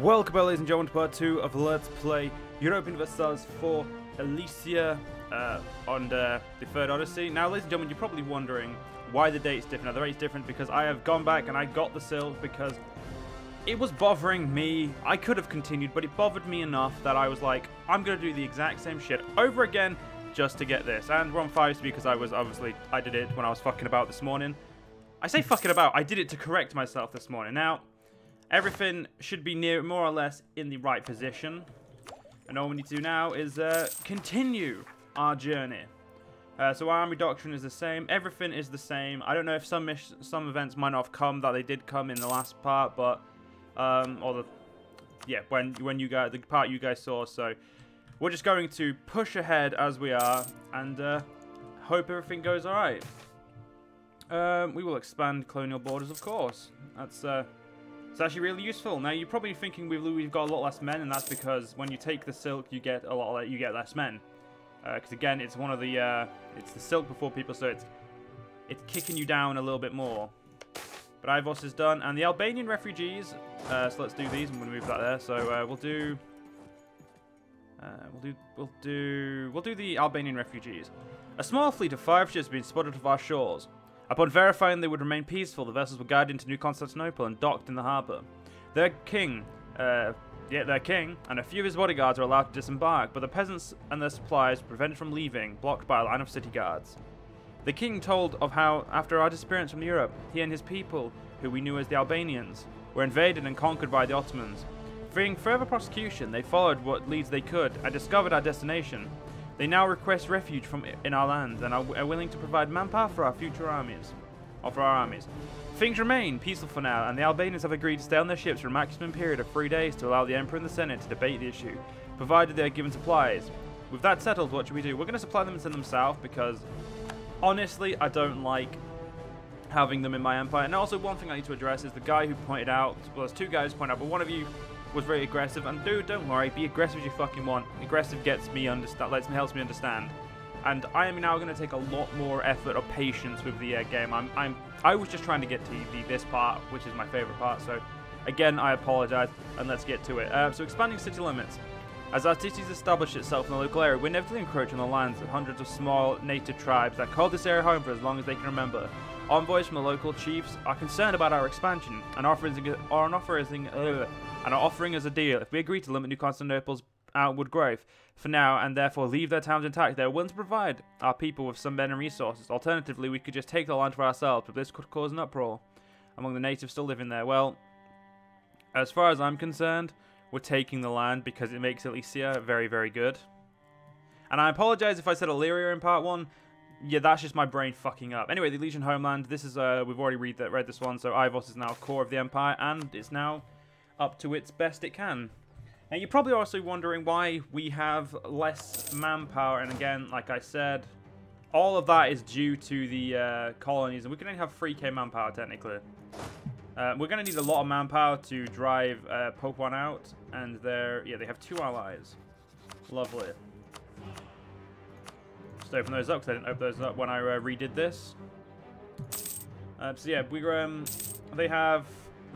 Welcome, ladies and gentlemen, to part 2 of Let's Play Europa Universalis for Elysia on the third Odyssey. Now, ladies and gentlemen, you're probably wondering why the date's different. Now, the date's different because I have gone back and I got the silk because it was bothering me. I could have continued, but it bothered me enough that I was like, I'm going to do the exact same shit over again just to get this. And we're on 5 because I did it when I was fucking about this morning. I say fucking about, I did it to correct myself this morning. Now, everything should be more or less in the right position. And all we need to do now is continue our journey. So our army doctrine is the same. Everything is the same. I don't know if some events might not have come that they did come in the last part, but when you guys, the part you guys saw. So we're just going to push ahead as we are and hope everything goes all right. We will expand colonial borders, of course. It's actually really useful. Now you're probably thinking we've got a lot less men, and that's because when you take the silk, you get less men. Because again, it's one of the it's the silk before people, so it's kicking you down a little bit more. But Ivos is done, and the Albanian refugees. So let's do these. I'm going to move that there. So we'll do the Albanian refugees. A small fleet of 5 ships has been spotted off our shores. Upon verifying they would remain peaceful, the vessels were guided into New Constantinople and docked in the harbour. Their king, and a few of his bodyguards are allowed to disembark, but the peasants and their supplies were prevented from leaving, blocked by a line of city guards. The king told of how, after our disappearance from Europe, he and his people, who we knew as the Albanians, were invaded and conquered by the Ottomans. Fearing further prosecution, they followed what leads they could and discovered our destination. They now request refuge in our land and are willing to provide manpower for our future armies. Things remain peaceful for now, and the Albanians have agreed to stay on their ships for a maximum period of 3 days to allow the Emperor and the Senate to debate the issue, provided they are given supplies. With that settled, what should we do? We're going to supply them and send them south because, honestly, I don't like having them in my empire. And also, one thing I need to address is the guy who pointed out, well, there's 2 guys who pointed out, but one of you was very aggressive, and dude, don't worry, be aggressive as you fucking want. Aggressive helps me understand, and I am now going to take a lot more effort or patience with the game. I was just trying to get to this part, which is my favorite part. So again, I apologize, and let's get to it. So expanding city limits. As our cities establish itself in the local area, we inevitably encroach on the lands of hundreds of small native tribes that call this area home for as long as they can remember. Envoys from the local chiefs are concerned about our expansion and are offering us a deal. If we agree to limit New Constantinople's outward growth for now and therefore leave their towns intact, they are willing to provide our people with some men and resources. Alternatively, we could just take the land for ourselves, but this could cause an uproar among the natives still living there. Well, as far as I'm concerned, we're taking the land because it makes Elysia very, very good. And I apologize if I said Illyria in part 1. Yeah, that's just my brain fucking up. Anyway, the Elysian homeland. This is we've already read this one. So Ivos is now core of the empire, and it's now up to its best it can. And you're probably also wondering why we have less manpower. And again, like I said, all of that is due to the colonies, and we can only have 3k manpower technically. We're going to need a lot of manpower to drive Pope 1 out, and they have 2 allies. Lovely. Just open those up because I didn't open those up when I redid this. So yeah, they have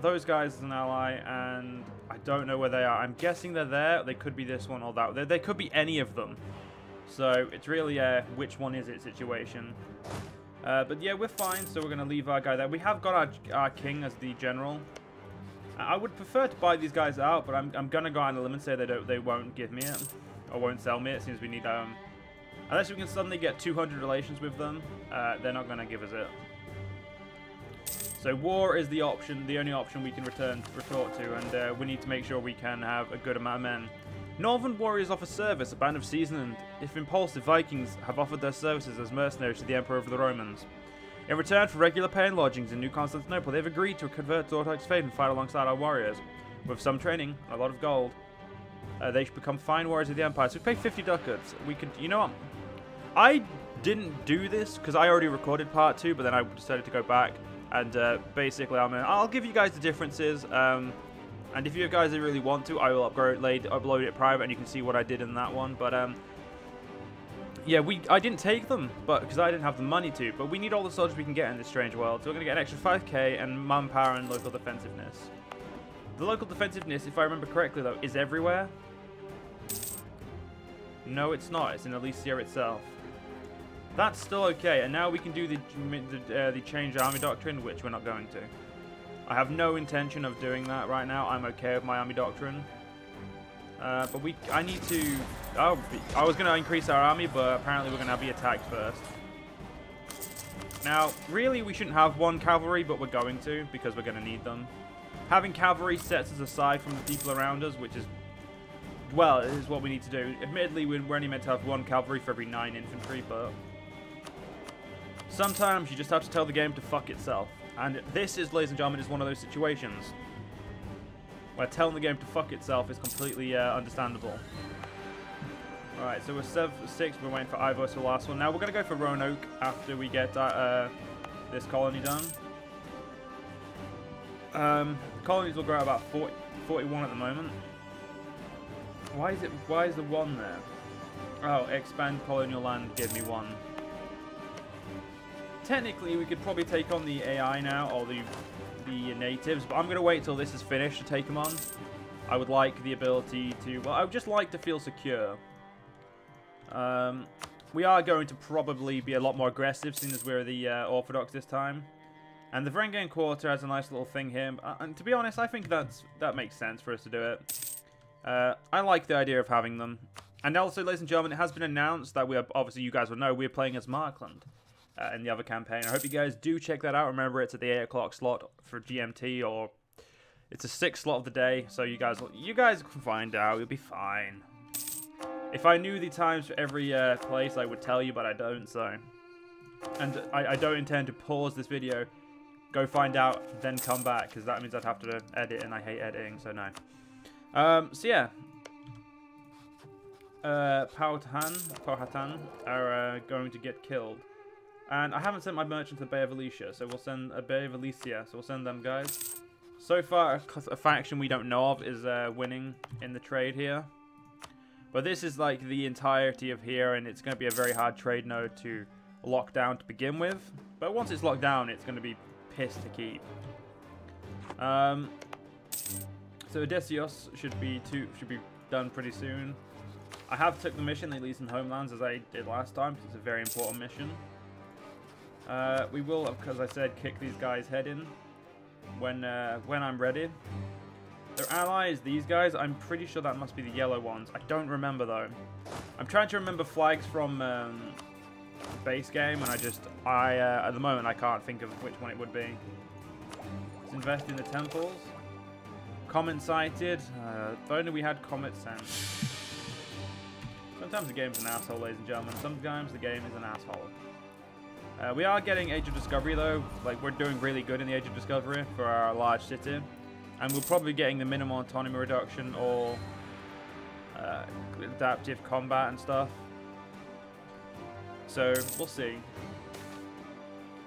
those guys as an ally, and I don't know where they are. I'm guessing they're there. They could be this one or that. They could be any of them. So it's really which one is it situation. But yeah, we're fine. So we're going to leave our guy there. We have got our king as the general. I would prefer to buy these guys out, but I'm going to go out on a limb and say they won't give me it or won't sell me it. Since we need unless we can suddenly get 200 relations with them, they're not going to give us it. So war is the only option we can retort to, and we need to make sure we can have a good amount of men. Northern warriors offer service, a band of seasoned, if impulsive Vikings have offered their services as mercenaries to the Emperor of the Romans. In return for regular pay and lodgings in New Constantinople, they've agreed to convert to Orthodox faith and fight alongside our warriors. With some training and a lot of gold, they should become fine warriors of the Empire. So we pay 50 ducats. We could, you know what? I didn't do this because I already recorded part 2, but then I decided to go back. And basically, I'll give you guys the differences. And if you guys really want to, I will upload it private, and you can see what I did in that one. But yeah, I didn't take them, but because I didn't have the money to. But we need all the soldiers we can get in this strange world. So we're going to get an extra 5k and manpower and local defensiveness. The local defensiveness, if I remember correctly though, is everywhere. No, it's not. It's in Elysia itself. That's still okay, and now we can do the change army doctrine, which we're not going to. I have no intention of doing that right now. I'm okay with my army doctrine. But I need to... Oh, I was going to increase our army, but apparently we're going to be attacked first. Now, really, we shouldn't have one cavalry, but we're going to, because we're going to need them. Having cavalry sets us aside from the people around us, which is... Well, it is what we need to do. Admittedly, we're only meant to have one cavalry for every 9 infantry, but... Sometimes you just have to tell the game to fuck itself. And this is, ladies and gentlemen, is one of those situations where telling the game to fuck itself is completely understandable. Alright, so we're 6, we're waiting for Ivos for the last one. Now we're going to go for Roanoke after we get this colony done. Colonies will grow about 41 at the moment. Why is the 1 there? Oh, expand colonial land gave me 1. Technically, we could probably take on the AI now, or the natives, but I'm going to wait till this is finished to take them on. I would like the ability to... Well, I would just like to feel secure. We are going to probably be a lot more aggressive, seeing as we're the Orthodox this time. And the Varangian Quarter has a nice little thing here. And to be honest, I think that makes sense for us to do it. I like the idea of having them. And also, ladies and gentlemen, it has been announced that we are, obviously you guys will know, we're playing as Markland. In the other campaign. I hope you guys do check that out. Remember, it's at the 8 o'clock slot for GMT, or it's a 6 slot of the day. So you guys can find out. You'll be fine. If I knew the times for every place, I would tell you, but I don't. So, and I don't intend to pause this video, go find out, then come back, because that means I'd have to edit, and I hate editing. So no. So yeah. Powhatan are going to get killed. And I haven't sent my merchant to the Bay of Elysia, so we'll send a Bay of Elysia, so we'll send them guys. So far, a faction we don't know of is winning in the trade here. But this is like the entirety of here, and it's going to be a very hard trade node to lock down to begin with. But once it's locked down, it's going to be pissed to keep. So Odysseus should be done pretty soon. I have took the mission, the Elysian Homelands, as I did last time, because it's a very important mission. We will, because I said, kick these guys' head in when I'm ready. Their allies, these guys, I'm pretty sure that must be the yellow ones. I don't remember, though. I'm trying to remember flags from base game, and at the moment, I can't think of which one it would be. Let's invest in the temples. Comet sighted. If only we had comet sent. Sometimes the game's an asshole, ladies and gentlemen. Sometimes the game is an asshole. We are getting Age of Discovery, though. Like, we're doing really good in the Age of Discovery for our large city. And we're probably getting the minimal autonomy reduction or adaptive combat and stuff. So, we'll see.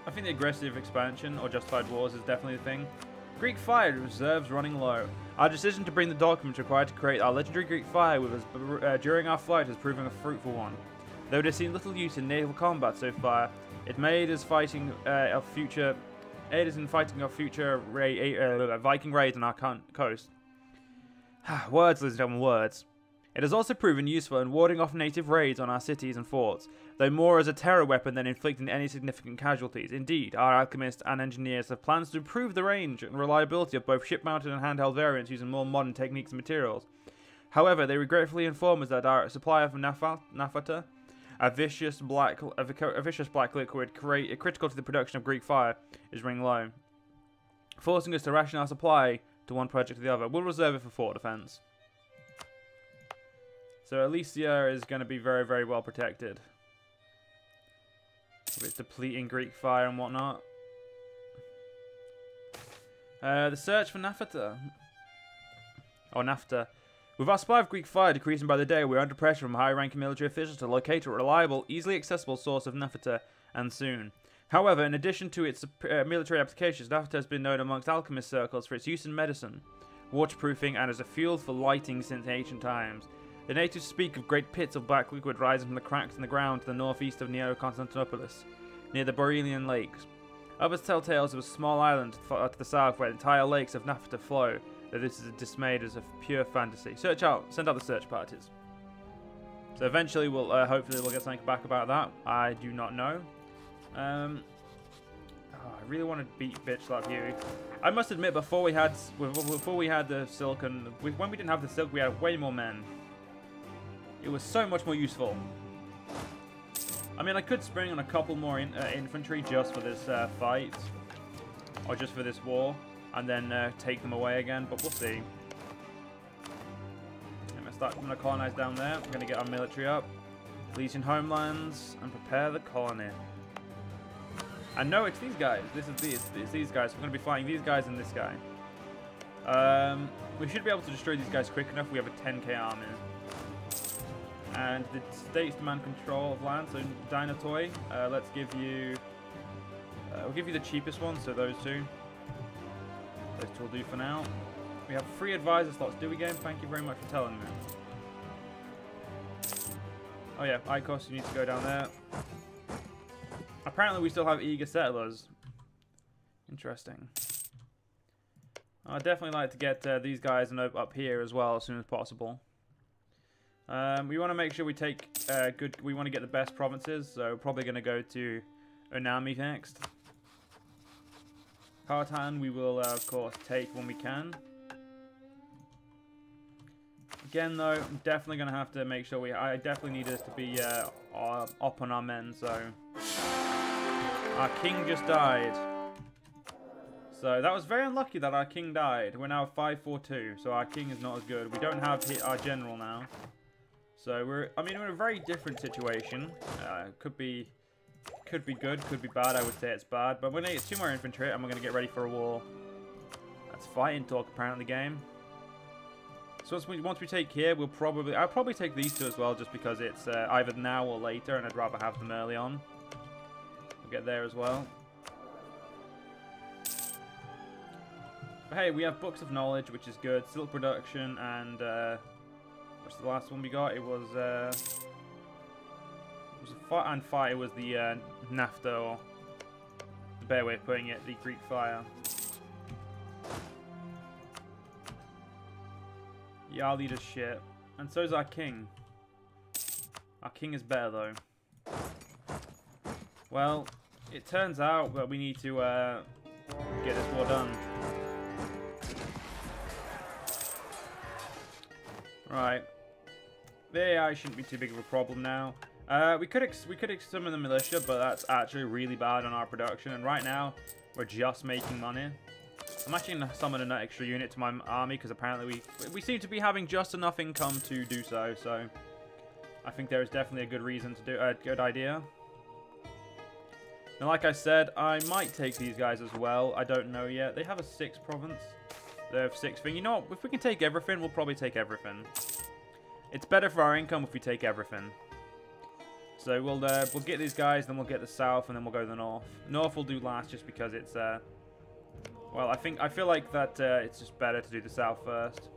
I think the aggressive expansion or justified wars is definitely the thing. Greek fire reserves running low. Our decision to bring the documents required to create our legendary Greek fire with us during our flight has proven a fruitful one. Though it has seen little use in naval combat so far, it may aid us fighting our future Viking raids on our coast. Words, ladies and gentlemen, words. It has also proven useful in warding off native raids on our cities and forts, though more as a terror weapon than inflicting any significant casualties. Indeed, our alchemists and engineers have plans to improve the range and reliability of both ship-mounted and handheld variants using more modern techniques and materials. However, they regretfully inform us that our supply of naphthata, a vicious black liquid critical to the production of Greek fire, is running low, forcing us to ration our supply to one project to the other. We'll reserve it for fort defense. So Elysia is going to be very, very well protected. With depleting Greek fire and whatnot. The search for naphtha. Or naphtha. With our supply of Greek fire decreasing by the day, we are under pressure from high-ranking military officials to locate a reliable, easily accessible source of naphtha, and soon. However, in addition to its military applications, naphtha has been known amongst alchemist circles for its use in medicine, waterproofing, and as a fuel for lighting since ancient times. The natives speak of great pits of black liquid rising from the cracks in the ground to the northeast of Neo-Constantinopolis, near the Borealian lakes. Others tell tales of a small island to the south where entire lakes of naphtha flow, that this is dismayed as a pure fantasy. Send out the search parties. So eventually hopefully we'll get something back about that. I do not know. I really want to beat bitch like you. I must admit, before we had the silk and when we didn't have the silk, we had way more men. It was so much more useful. I mean, I could spring on a couple more infantry just for this fight, or just for this war, and then take them away again. But we'll see. I'm gonna colonize down there. We're gonna get our military up, Elysian homelands, and prepare the colony. And no, it's these guys. It's these guys. We're going to be fighting these guys and this guy. We should be able to destroy these guys quick enough. We have a 10k army. And the states demand control of land. So Dinatoy, let's give you... we'll give you the cheapest one, so those two. Those two will do for now. We have 3 advisor slots. Do we game? Thank you very much for telling me. Oh yeah, Icos, you need to go down there. Apparently we still have eager settlers. Interesting. I'd definitely like to get these guys up here as well as soon as possible. We want to make sure we take we want to get the best provinces, so we're probably going to go to Onami next. Kartan we will of course take when we can. Again though, I'm definitely going to have to make sure I definitely need us to be up on our men, so... Our king just died. So that was very unlucky that our king died. We're now 5-4-2, so our king is not as good. We don't have our general now. So we're in a very different situation. Could be good, could be bad. I would say it's bad. But we're going to get 2 more infantry and we're going to get ready for a war. That's fighting talk apparently game. So once we take here, I'll probably take these 2 as well, just because it's either now or later, and I'd rather have them early on. Get there as well. But hey, we have books of knowledge, which is good. Silk production and what's the last one we got? It was a fire. It was the naphtha, or the better way of putting it, the Greek fire. Yeah, our leader's shit, and so is our king. Our king is better though. Well, it turns out that we need to get this war done. Right. The AI shouldn't be too big of a problem now. We could summon the militia, but that's actually really bad on our production. And right now, we're just making money. I'm actually going to summon an extra unit to my army, because apparently we seem to be having just enough income to do so. So I think there is definitely a good reason to do a good idea. And like I said, I might take these guys as well. I don't know yet. They have a 6th province. They have 6th thing. You know what? If we can take everything, we'll probably take everything. It's better for our income if we take everything. So we'll get these guys, then we'll get the south, and then we'll go to the north. North we'll do last, just because it's well, I feel like that it's just better to do the south first,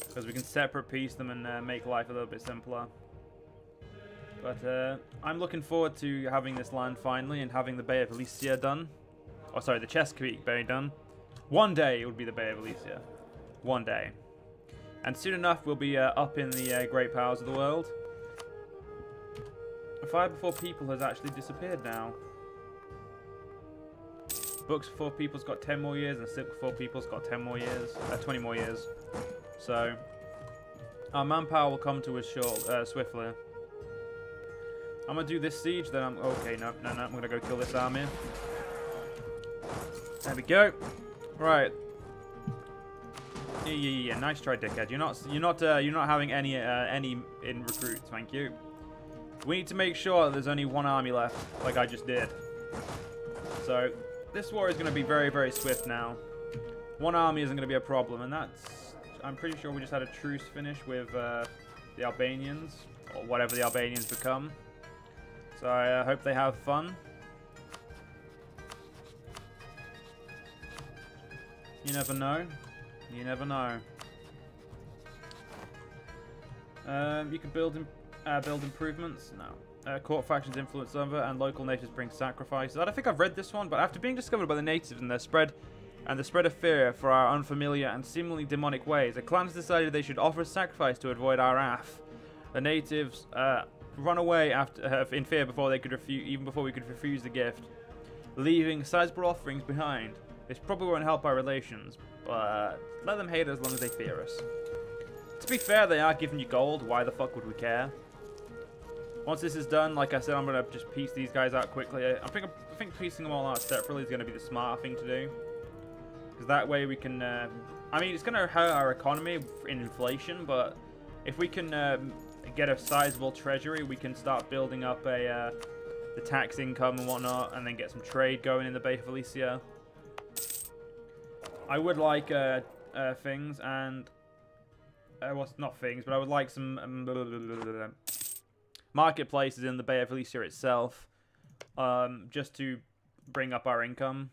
because we can separate piece them and make life a little bit simpler. But I'm looking forward to having this land finally and having the Bay of Elysia done. Oh, sorry, the Chesapeake Bay done. One day it would be the Bay of Elysia. One day. And soon enough we'll be up in the great powers of the world. Fire Before People has actually disappeared now. Books Before People's got 10 more years, and Silk Before People's got 10 more years, 20 more years. So our manpower will come to us swiftly. I'm gonna do this siege, then okay. No. I'm gonna go kill this army. There we go. Right. Yeah. Nice try, dickhead. You're not having any in recruits. Thank you. We need to make sure that there's only 1 army left, like I just did. So this war is going to be very, very swift now. 1 army isn't going to be a problem, and that's... I'm pretty sure we just had a truce finish with the Albanians, or whatever the Albanians become. So I hope they have fun. You never know. You never know. You can build improvements. No. Court factions influence over, and local natives bring sacrifices. I don't think I've read this one, but after being discovered by the natives and their spread and the spread of fear for our unfamiliar and seemingly demonic ways, the clans decided they should offer a sacrifice to avoid our wrath. The natives run away in fear before they could even before we could refuse the gift, leaving sizable offerings behind. This probably won't help our relations, but let them hate us as long as they fear us. To be fair, they are giving you gold. Why the fuck would we care? Once this is done, like I said, I'm gonna just piece these guys out quickly. I think piecing them all out separately is gonna be the smarter thing to do, because that way we can. I mean, it's gonna hurt our economy in inflation, but if we can get a sizable treasury, we can start building up the tax income and whatnot, and then get some trade going in the Bay of Elysia. I would like things and well, not things, but I would like some marketplaces in the Bay of Elysia itself, just to bring up our income.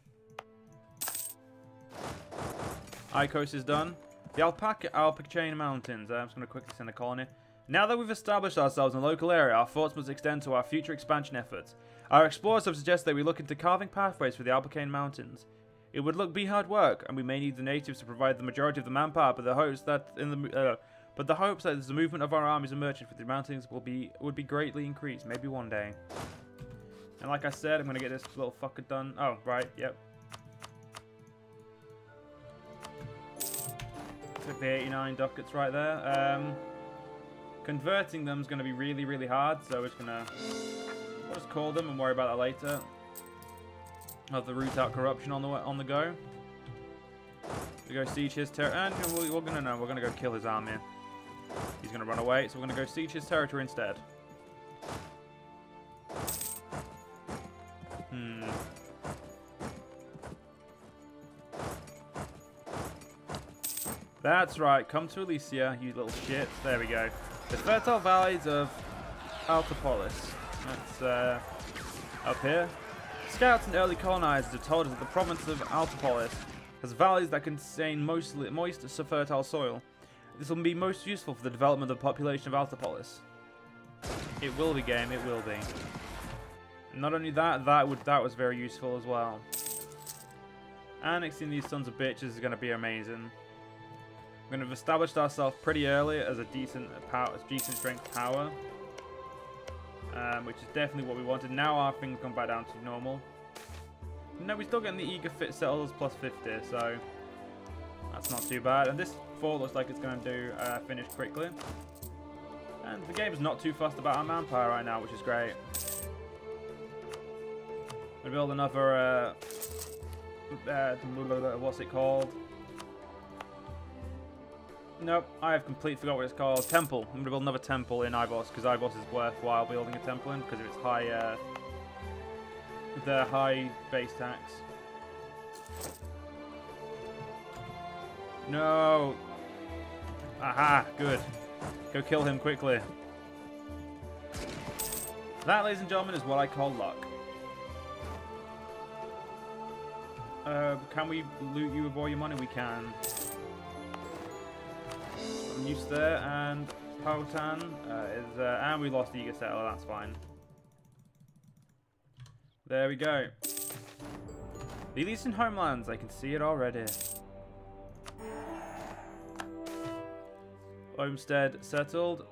Icos is done. The Alpacine Mountains. I'm just going to quickly send a colony. Now that we've established ourselves in the local area, our thoughts must extend to our future expansion efforts. Our explorers have suggested that we look into carving pathways for the Alpacine Mountains. It would be hard work, and we may need the natives to provide the majority of the manpower, but the hopes that the movement of our armies and merchants through the mountains would be greatly increased, maybe one day. And like I said, I'm gonna get this little fucker done. Oh, right, yep. Took the 89 ducats right there. Converting them is gonna be really, really hard, so we'll just call them and worry about that later. Have the root out corruption on the go. We go siege his territory, and we're gonna go kill his army. He's gonna run away, so we're gonna go siege his territory instead. That's right. Come to Elysia, you little shit. There we go. The fertile valleys of Altopolis. That's up here. Scouts and early colonizers have told us that the province of Altopolis has valleys that contain moist fertile soil. This will be most useful for the development of the population of Altopolis. It will be, game. It will be. Not only that, that was very useful as well. Annexing these sons of bitches is going to be amazing. We're going to have established ourselves pretty early as a decent strength power. Which is definitely what we wanted. Now our things gone back down to normal. No, we're still getting the eager fit settlers plus 50, so that's not too bad. And this fort looks like it's going to finish quickly. And the game's not too fussed about our manpower right now, which is great. We build another what's it called? Nope, I have completely forgot what it's called. Temple. I'm going to build another temple in Ivos, because Ivos is worthwhile building a temple in, because of its high, the high base tax. No! Aha, good. Go kill him quickly. That, ladies and gentlemen, is what I call luck. Can we loot you of all your money? We can. Use there, and Powhatan and we lost Eager Settler, that's fine. There we go. The Elysian homelands, I can see it already. Homestead settled.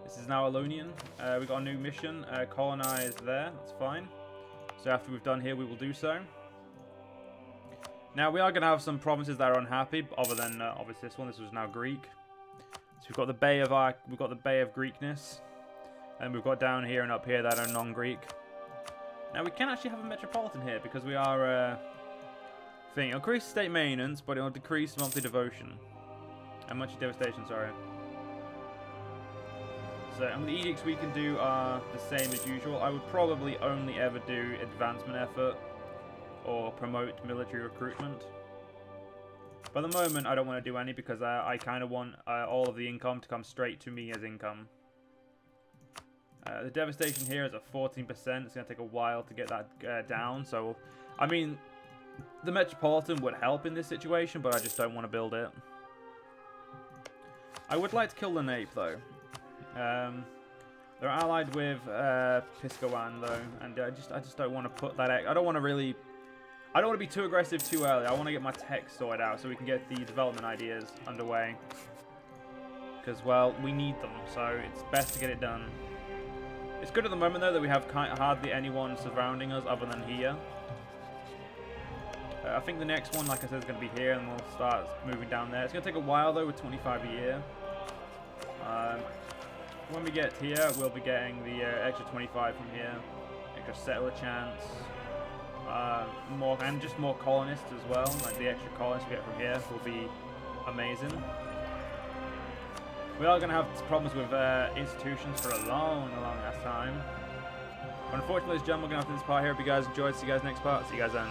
This is now Albanian. We got a new mission, colonize there, that's fine. So after we've done here, we will do so. Now we are going to have some provinces that are unhappy, other than obviously this one. This was now Greek. So we've got the Bay of Greekness, and we've got down here and up here that are non-Greek. Now we can actually have a metropolitan here because we are thing. It'll increase state maintenance, but it'll decrease monthly devotion and monthly devastation. Sorry. So and the edicts we can do are the same as usual. I would probably only ever do advancement effort or promote military recruitment. But at the moment, I don't want to do any because I kind of want all of the income to come straight to me as income. The devastation here is at 14%. It's going to take a while to get that down. So, I mean, the Metropolitan would help in this situation, but I just don't want to build it. I would like to kill the Nape, though. They're allied with Piscawan, though, and I just don't want to put that. I don't want to really I don't want to be too aggressive too early. I want to get my tech sorted out so we can get the development ideas underway. Because, well, we need them, so it's best to get it done. It's good at the moment, though, that we have hardly anyone surrounding us other than here. I think the next one, like I said, is going to be here, and we'll start moving down there. It's going to take a while, though, with 25 a year. When we get here, we'll be getting the extra 25 from here. Extra settler chance. Just more colonists as well. Like the extra colonists we get from here will be amazing. We are going to have problems with institutions for a long ass time. But unfortunately, ladies and gentlemen, we're going to have to end this part here. Hope you guys enjoyed. See you guys next part. See you guys then.